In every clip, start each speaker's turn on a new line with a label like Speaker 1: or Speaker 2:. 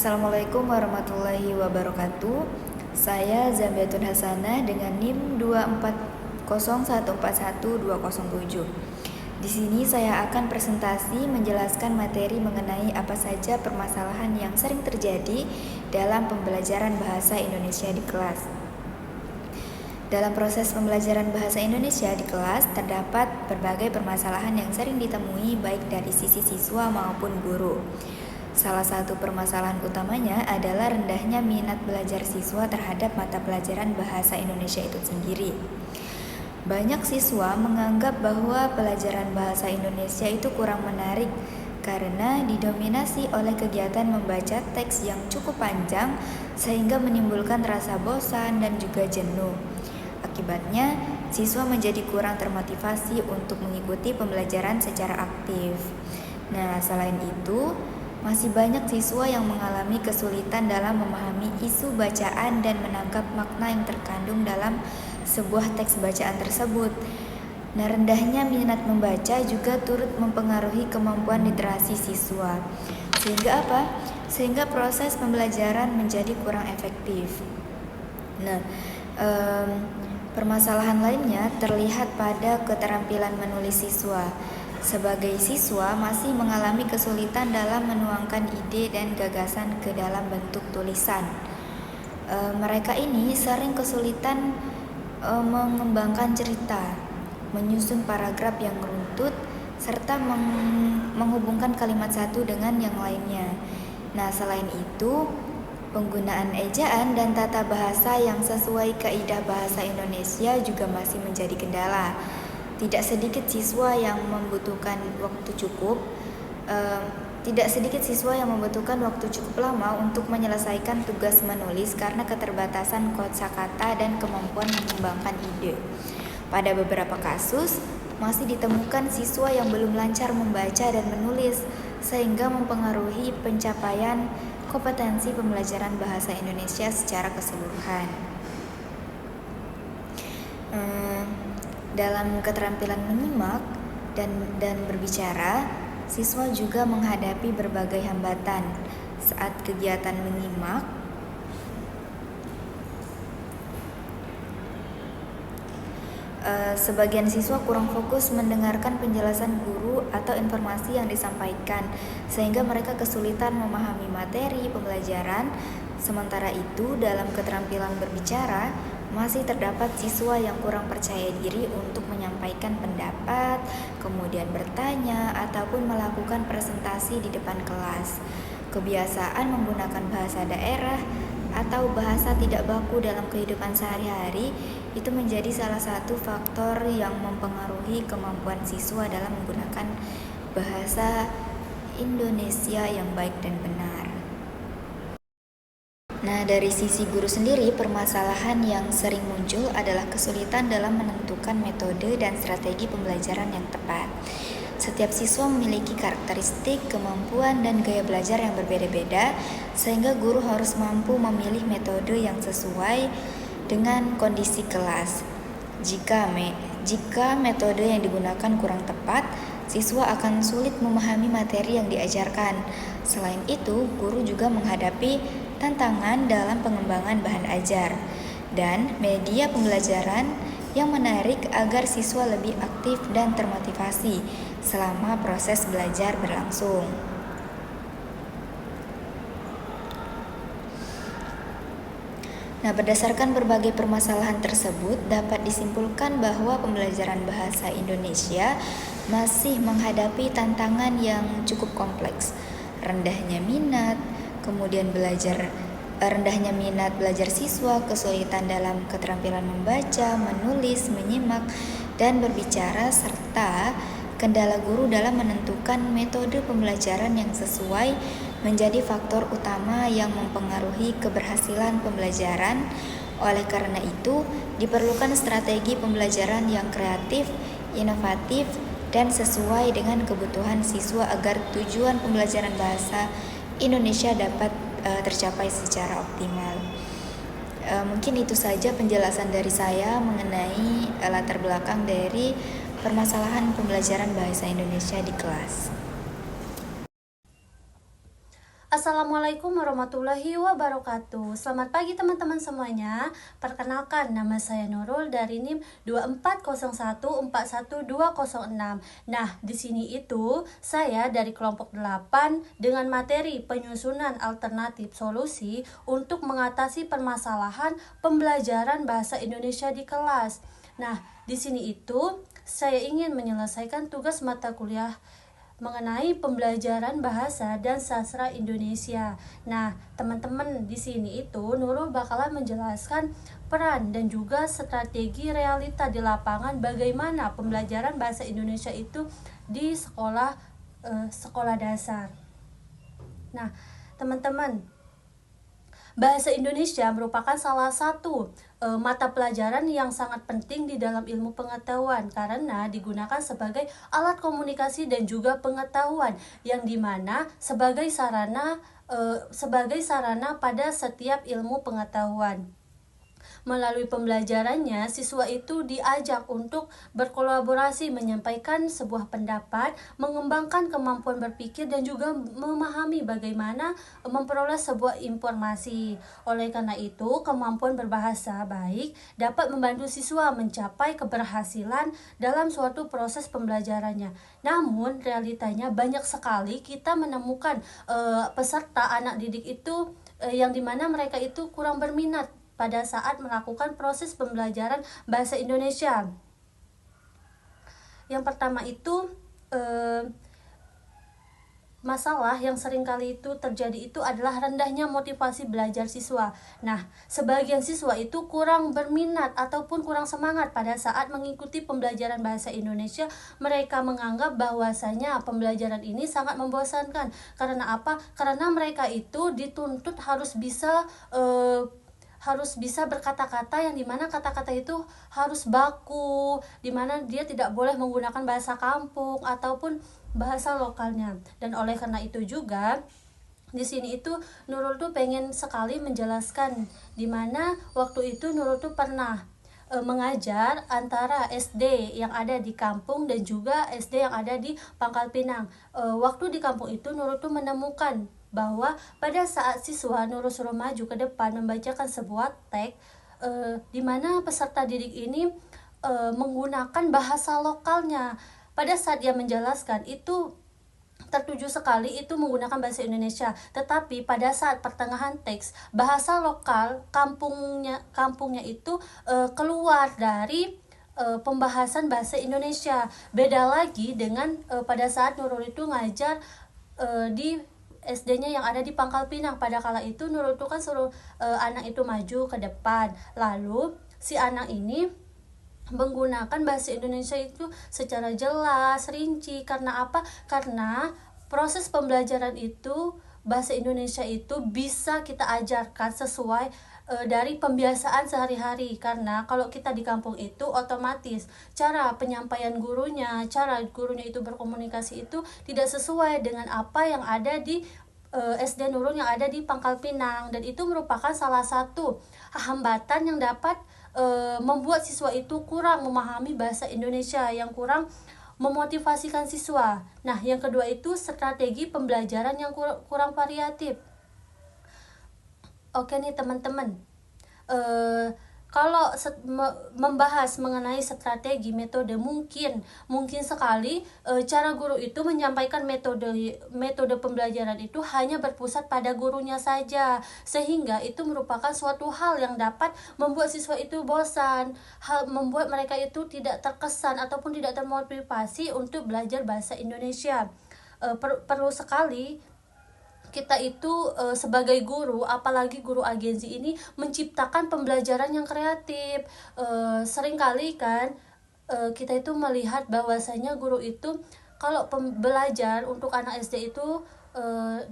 Speaker 1: Assalamualaikum warahmatullahi wabarakatuh. Saya Zambiatun Hasanah dengan NIM 240141207. Di sini saya akan presentasi menjelaskan materi mengenai apa saja permasalahan yang sering terjadi dalam pembelajaran bahasa Indonesia di kelas. Dalam proses pembelajaran bahasa Indonesia di kelas, terdapat berbagai permasalahan yang sering ditemui baik dari sisi siswa maupun guru. Salah satu permasalahan utamanya adalah rendahnya minat belajar siswa terhadap mata pelajaran bahasa Indonesia itu sendiri. Banyak siswa menganggap bahwa pelajaran bahasa Indonesia itu kurang menarik karena didominasi oleh kegiatan membaca teks yang cukup panjang sehingga menimbulkan rasa bosan dan juga jenuh. Akibatnya, siswa menjadi kurang termotivasi untuk mengikuti pembelajaran secara aktif. Nah, selain itu, masih banyak siswa yang mengalami kesulitan dalam memahami isu bacaan dan menangkap makna yang terkandung dalam sebuah teks bacaan tersebut. Nah, rendahnya minat membaca juga turut mempengaruhi kemampuan literasi siswa. Sehingga apa? Sehingga proses pembelajaran menjadi kurang efektif. Nah, permasalahan lainnya terlihat pada keterampilan menulis siswa. Sebagai siswa masih mengalami kesulitan dalam menuangkan ide dan gagasan ke dalam bentuk tulisan. Mereka ini sering kesulitan mengembangkan cerita, menyusun paragraf yang runtut, serta menghubungkan kalimat satu dengan yang lainnya. Nah, selain itu, penggunaan ejaan dan tata bahasa yang sesuai kaidah bahasa Indonesia juga masih menjadi kendala. Tidak sedikit siswa yang membutuhkan waktu cukup lama untuk menyelesaikan tugas menulis karena keterbatasan kosakata dan kemampuan mengembangkan ide. Pada beberapa kasus, masih ditemukan siswa yang belum lancar membaca dan menulis, sehingga mempengaruhi pencapaian kompetensi pembelajaran bahasa Indonesia secara keseluruhan. Dalam keterampilan menyimak dan berbicara, siswa juga menghadapi berbagai hambatan saat kegiatan menyimak. Sebagian siswa kurang fokus mendengarkan penjelasan guru atau informasi yang disampaikan, sehingga mereka kesulitan memahami materi pembelajaran. Sementara itu, dalam keterampilan berbicara, masih terdapat siswa yang kurang percaya diri untuk menyampaikan pendapat, kemudian bertanya, ataupun melakukan presentasi di depan kelas. Kebiasaan menggunakan bahasa daerah atau bahasa tidak baku dalam kehidupan sehari-hari itu menjadi salah satu faktor yang mempengaruhi kemampuan siswa dalam menggunakan bahasa Indonesia yang baik dan benar. Nah, dari sisi guru sendiri, permasalahan yang sering muncul adalah kesulitan dalam menentukan metode dan strategi pembelajaran yang tepat. Setiap siswa memiliki karakteristik, kemampuan, dan gaya belajar yang berbeda-beda, sehingga guru harus mampu memilih metode yang sesuai dengan kondisi kelas. Jika metode yang digunakan kurang tepat, siswa akan sulit memahami materi yang diajarkan. Selain itu, guru juga menghadapi tantangan dalam pengembangan bahan ajar dan media pembelajaran yang menarik agar siswa lebih aktif dan termotivasi selama proses belajar berlangsung. Nah, berdasarkan berbagai permasalahan tersebut, dapat disimpulkan bahwa pembelajaran bahasa Indonesia masih menghadapi tantangan yang cukup kompleks. Rendahnya minat belajar siswa, kesulitan dalam keterampilan membaca, menulis, menyimak, dan berbicara, serta kendala guru dalam menentukan metode pembelajaran yang sesuai menjadi faktor utama yang mempengaruhi keberhasilan pembelajaran. Oleh karena itu, diperlukan strategi pembelajaran yang kreatif, inovatif, dan sesuai dengan kebutuhan siswa agar tujuan pembelajaran bahasa Indonesia dapat tercapai secara optimal. Mungkin itu saja penjelasan dari saya mengenai latar belakang dari permasalahan pembelajaran bahasa Indonesia di kelas.
Speaker 2: Assalamualaikum warahmatullahi wabarakatuh. Selamat pagi teman-teman semuanya. Perkenalkan, nama saya Nurul dari NIM 240141206. Nah, di sini itu saya dari kelompok 8 dengan materi penyusunan alternatif solusi untuk mengatasi permasalahan pembelajaran bahasa Indonesia di kelas. Nah, di sini itu saya ingin menyelesaikan tugas mata kuliah mengenai pembelajaran bahasa dan sastra Indonesia. Nah, teman-teman di sini itu Nurul bakalan menjelaskan peran dan juga strategi realita di lapangan bagaimana pembelajaran bahasa Indonesia itu di sekolah dasar. Nah, teman-teman, bahasa Indonesia merupakan salah satu mata pelajaran yang sangat penting di dalam ilmu pengetahuan karena digunakan sebagai alat komunikasi dan juga pengetahuan yang dimana sebagai sarana pada setiap ilmu pengetahuan. Melalui pembelajarannya, siswa itu diajak untuk berkolaborasi, menyampaikan sebuah pendapat, mengembangkan kemampuan berpikir dan juga memahami bagaimana memperoleh sebuah informasi. Oleh karena itu, kemampuan berbahasa baik dapat membantu siswa mencapai keberhasilan dalam suatu proses pembelajarannya. Namun, realitanya banyak sekali kita menemukan peserta anak didik itu yang dimana mereka itu kurang berminat pada saat melakukan proses pembelajaran bahasa Indonesia. Yang pertama itu masalah yang seringkali itu terjadi itu adalah rendahnya motivasi belajar siswa. Nah, sebagian siswa itu kurang berminat ataupun kurang semangat pada saat mengikuti pembelajaran bahasa Indonesia. Mereka menganggap bahwasanya pembelajaran ini sangat membosankan. Karena apa? Karena mereka itu dituntut harus bisa berkata-kata yang dimana kata-kata itu harus baku, dimana dia tidak boleh menggunakan bahasa kampung ataupun bahasa lokalnya. Dan oleh karena itu juga di sini itu Nurul tuh pengen sekali menjelaskan dimana waktu itu Nurul tuh pernah mengajar antara SD yang ada di kampung dan juga SD yang ada di Pangkal Pinang. Waktu di kampung itu Nurul tuh menemukan bahwa pada saat siswa Nurul suruh maju ke depan membacakan sebuah teks di mana peserta didik ini menggunakan bahasa lokalnya. Pada saat dia menjelaskan itu tertuju sekali itu menggunakan bahasa Indonesia, tetapi pada saat pertengahan teks bahasa lokal kampungnya itu keluar dari pembahasan bahasa Indonesia. Beda lagi dengan pada saat Nurul itu ngajar di SD-nya yang ada di Pangkal Pinang. Pada kala itu Nurul itu kan suruh anak itu maju ke depan, lalu si anak ini menggunakan bahasa Indonesia itu secara jelas, rinci. Karena apa? Karena proses pembelajaran itu bahasa Indonesia itu bisa kita ajarkan sesuai dari pembiasaan sehari-hari. Karena kalau kita di kampung itu otomatis cara penyampaian gurunya, cara gurunya itu berkomunikasi itu tidak sesuai dengan apa yang ada di SD Nurul yang ada di Pangkal Pinang, dan itu merupakan salah satu hambatan yang dapat membuat siswa itu kurang memahami bahasa Indonesia, yang kurang memotivasikan siswa. Nah, yang kedua itu strategi pembelajaran yang kurang variatif. Oke nih teman-teman, kalau membahas mengenai strategi metode, mungkin sekali cara guru itu menyampaikan metode pembelajaran itu hanya berpusat pada gurunya saja, sehingga itu merupakan suatu hal yang dapat membuat siswa itu bosan, membuat mereka itu tidak terkesan ataupun tidak termotivasi untuk belajar bahasa Indonesia. Perlu sekali kita itu sebagai guru, apalagi guru agensi ini, menciptakan pembelajaran yang kreatif. Seringkali kan kita itu melihat bahwasanya guru itu kalau belajar untuk anak SD itu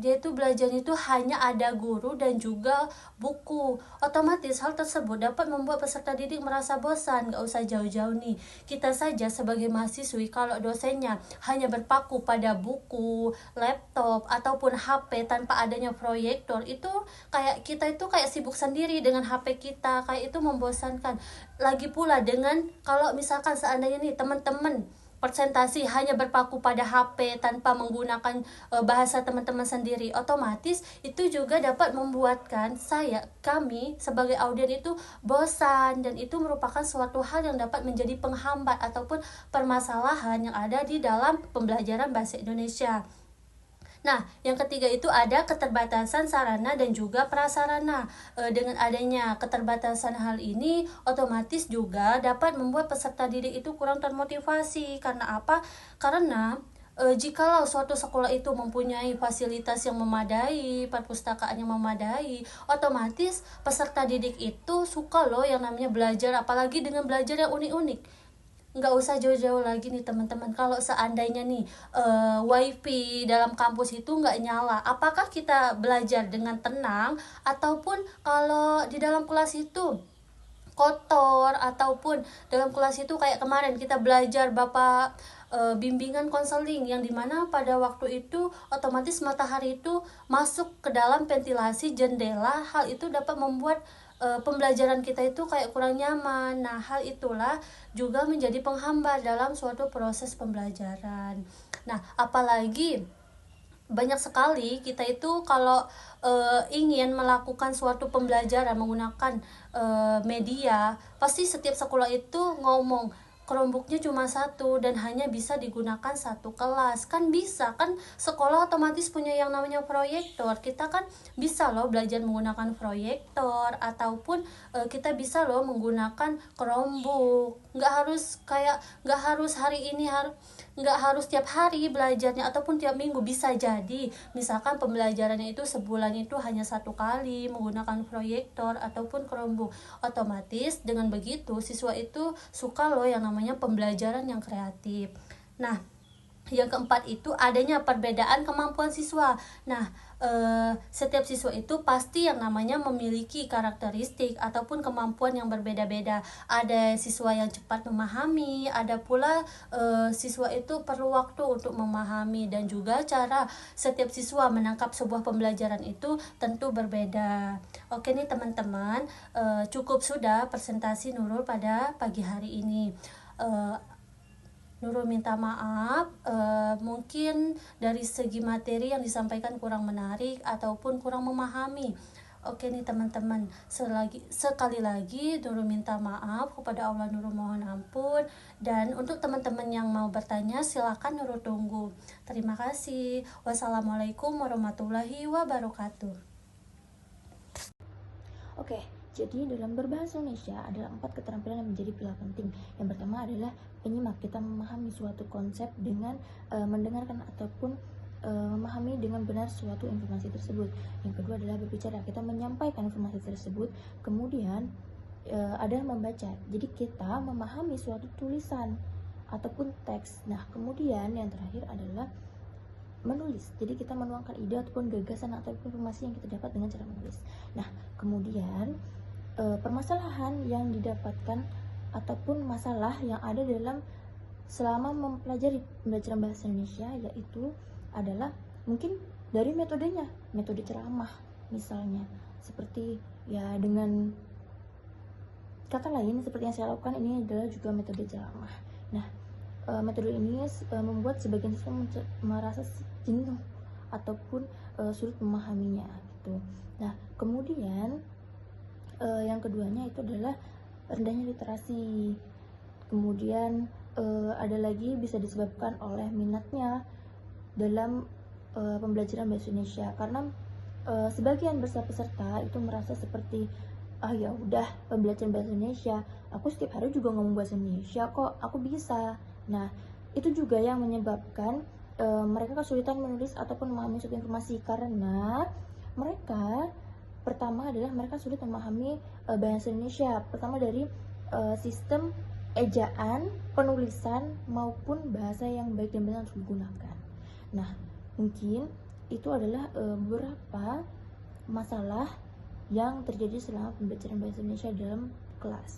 Speaker 2: dia itu belajarnya itu hanya ada guru dan juga buku. Otomatis hal tersebut dapat membuat peserta didik merasa bosan. Gak usah jauh-jauh nih, kita saja sebagai mahasiswi kalau dosennya hanya berpaku pada buku, laptop ataupun HP tanpa adanya proyektor, itu kayak kita itu kayak sibuk sendiri dengan HP kita, kayak itu membosankan. Lagi pula dengan kalau misalkan seandainya nih teman-teman presentasi hanya berpaku pada HP tanpa menggunakan bahasa teman-teman sendiri, otomatis itu juga dapat membuatkan kami sebagai audien itu bosan, dan itu merupakan suatu hal yang dapat menjadi penghambat ataupun permasalahan yang ada di dalam pembelajaran bahasa Indonesia. Nah, yang ketiga itu ada keterbatasan sarana dan juga prasarana. Dengan adanya keterbatasan hal ini, otomatis juga dapat membuat peserta didik itu kurang termotivasi. Karena apa? Karena jikalau suatu sekolah itu mempunyai fasilitas yang memadai, perpustakaan yang memadai, otomatis peserta didik itu suka loh yang namanya belajar, apalagi dengan belajar yang unik-unik. Nggak usah jauh-jauh lagi nih teman-teman, kalau seandainya nih wifi dalam kampus itu nggak nyala, apakah kita belajar dengan tenang? Ataupun kalau di dalam kelas itu kotor, ataupun dalam kelas itu kayak kemarin kita belajar bapak bimbingan konseling, yang dimana pada waktu itu otomatis matahari itu masuk ke dalam ventilasi jendela, hal itu dapat membuat pembelajaran kita itu kayak kurang nyaman. Nah, hal itulah juga menjadi penghambat dalam suatu proses pembelajaran. Nah, apalagi banyak sekali kita itu kalau ingin melakukan suatu pembelajaran menggunakan media, pasti setiap sekolah itu ngomong Chromebooknya cuma satu dan hanya bisa digunakan satu kelas. Kan bisa kan, sekolah otomatis punya yang namanya proyektor. Kita kan bisa loh belajar menggunakan proyektor, ataupun kita bisa loh menggunakan Chromebook. Nggak harus hari ini, nggak harus tiap hari belajarnya ataupun tiap minggu. Bisa jadi misalkan pembelajarannya itu sebulan itu hanya satu kali menggunakan proyektor ataupun Chromebook. Otomatis dengan begitu siswa itu suka loh yang namanya pembelajaran yang kreatif. Nah, yang keempat itu adanya perbedaan kemampuan siswa. Nah, setiap siswa itu pasti yang namanya memiliki karakteristik ataupun kemampuan yang berbeda-beda. Ada siswa yang cepat memahami, ada pula siswa itu perlu waktu untuk memahami, dan juga cara setiap siswa menangkap sebuah pembelajaran itu tentu berbeda. Oke nih teman-teman, cukup sudah presentasi Nurul pada pagi hari ini. Nurul minta maaf, mungkin dari segi materi yang disampaikan kurang menarik ataupun kurang memahami. Oke nih teman-teman, sekali lagi Nurul minta maaf kepada Allah, Nurul mohon ampun. Dan untuk teman-teman yang mau bertanya, silakan Nurul tunggu. Terima kasih. Wassalamualaikum warahmatullahi wabarakatuh.
Speaker 1: Oke, jadi dalam berbahasa Indonesia adalah 4 keterampilan yang menjadi pilar penting. Yang pertama adalah penyimak, kita memahami suatu konsep dengan mendengarkan ataupun memahami dengan benar suatu informasi tersebut. Yang kedua adalah berbicara, kita menyampaikan informasi tersebut. Kemudian adalah membaca, jadi kita memahami suatu tulisan ataupun teks. Nah, kemudian yang terakhir adalah menulis, jadi kita menuangkan ide ataupun gagasan ataupun informasi yang kita dapat dengan cara menulis. Nah, kemudian permasalahan yang didapatkan ataupun masalah yang ada dalam selama mempelajari pembelajaran bahasa Indonesia, yaitu adalah mungkin dari metodenya, metode ceramah misalnya, seperti ya dengan kata lain seperti yang saya lakukan ini adalah juga metode ceramah. Nah, metode ini membuat sebagian siswa merasa jenuh ataupun sulit memahaminya gitu. Nah, kemudian yang keduanya itu adalah rendahnya literasi. Kemudian ada lagi bisa disebabkan oleh minatnya dalam pembelajaran bahasa Indonesia, karena sebagian besar peserta itu merasa seperti ya udah, pembelajaran bahasa Indonesia aku setiap hari juga ngomong bahasa Indonesia kok, aku bisa. Nah, itu juga yang menyebabkan mereka kesulitan menulis ataupun memahami suatu informasi, karena mereka pertama adalah mereka sulit memahami bahasa Indonesia, pertama dari sistem ejaan, penulisan maupun bahasa yang baik dan benar harus digunakan. Nah, mungkin itu adalah beberapa masalah yang terjadi selama pembelajaran bahasa Indonesia dalam kelas.